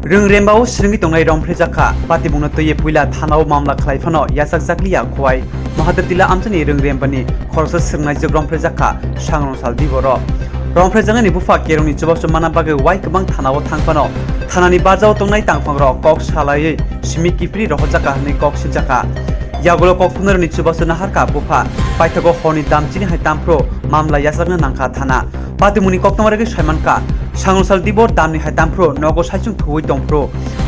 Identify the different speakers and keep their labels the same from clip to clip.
Speaker 1: Rengrenbao sringi tongai romphre jakha pati bungna toye puila thanao mamla khlaifano yasak jakliya khwai mahadatila amchani rengrembani khorsa sirnai jog romphre jakha sangrong saldi boro romphre jangani bufa keroni chobas mana bage wai kabang thanao thangpano thanani barjao tongnai tangphang ro kok salai simi kipri roh jakha ni kok si jakha yagulo kok punar ni chobas na harka bufa paithago honi damchini hai tampro mamla yasakna nangkha thana pati muni kok tamarage saimanka Sangrosal dibor damni hai tampro nogo saisung thui tongpro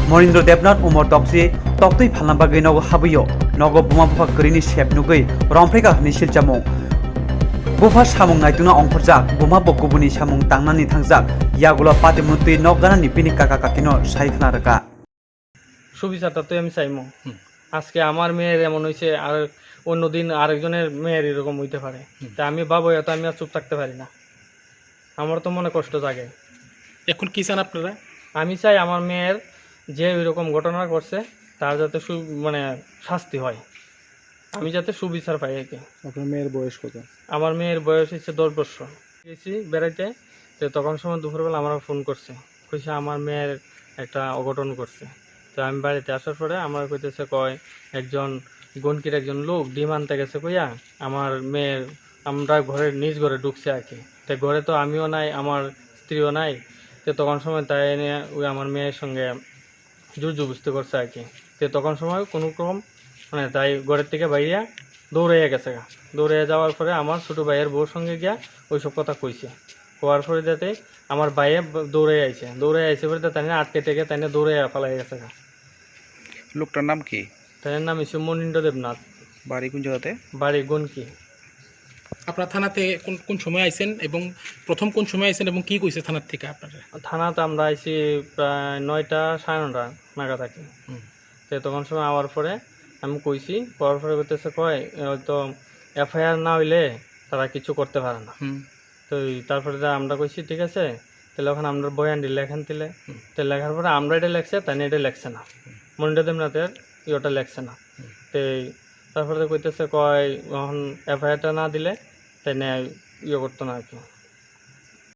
Speaker 1: Morindra Debnath umor doksi toktoi phalna bagai nogo habuyo nogo buma bufa grini shep nugui rompreka ni silchamung bufa samung naituna ongkhorjak buma bokubuni samung tangnani thangjak yagulo pati mutui nogana ni pini kaka kakino saikna raka
Speaker 2: সুবিচারটা তো আমি চাইমো আজকে আমার মেয়ের এমন হয়েছে আর অন্যদিন আরেকজনের মেয়ের এরকম হইতে পারে তা আমি বাবু এত আমি আর চুপ থাকতে পারি না আমার তো মনে কষ্ট জাগে
Speaker 3: এখন কি চান আপনারা
Speaker 2: আমি চাই আমার মেয়ের যে এরকম ঘটনা করছে তার যাতে মানে শাস্তি হয় আমি যাতে সুবিচার পাই একে
Speaker 3: আপনার মেয়ের বয়স কত
Speaker 2: আমার মেয়ের বয়স হচ্ছে 10 বছর গেছি বেড়াইতে তো তখন সময় দুপুরবেলা আমার ফোন করছে কইছে আমার মেয়ের একটা অঘটন করছে তো আমি বাড়িতে আসার পরে আমার কইতেছে কয় একজন গনকির একজন লোক ডিম আনতে গেছে কইয়া আমার মেয়ের আমরা ঘরের নিজ ঘরে ঢুকছে আর কি তো ঘরে তো আমিও নাই আমার স্ত্রীও নাই তো তখন সময় তাই নিয়ে ওই আমার মেয়ের সঙ্গে জুজুবস্তি করছে আর কি তো তখন সময় কোনো রকম মানে তাই ঘরের থেকে বাইরে দৌড়াইয়া গেছে দৌড়াইয়া যাওয়ার পরে আমার ছোটো ভাইয়ের বউর সঙ্গে গিয়া ওইসব কথা কইছে হওয়ার পরে যাতে আমার ভাইয়ে দৌড়াই আইছে পরে তাই আটকে থেকে তাই দৌড়াইয়া ফেলাই গেছে
Speaker 3: লোকটার নাম কি
Speaker 2: তাই নাম হচ্ছে মনীন্দ্র দেবনাথ
Speaker 3: বাড়ি কোন জায়গাতে
Speaker 2: বাড়ি গনকি
Speaker 3: আপনারা থানাতে কোন কোন সময় আইছেন এবং প্রথম কোন সময় আইছেন এবং কি কইছে থানার থেকে আপনারা
Speaker 2: থানাতে আমরা আইছি প্রায় 9টা 9:30 নাগাদ থাকি তো তখন সময় আওয়ার পরে আমি কইছি করার পরে করতেছে কয় হয়তো এফআইআর না হইলে তারা কিছু করতে পারে না তো তারপরে আমরা কইছি ঠিক আছে তাহলে ওখানে আমরা বয়ান দিলে এখান থেকে তো লেখার পরে আমরা এটা লেখছে তাই এটা লেখছে না মনীন্দ্র দেবনাথের ওটা লেখছে না তো তারপরে কইতেছে কয় এখন এফআইআরটা না দিলে তাই করতো না আর কি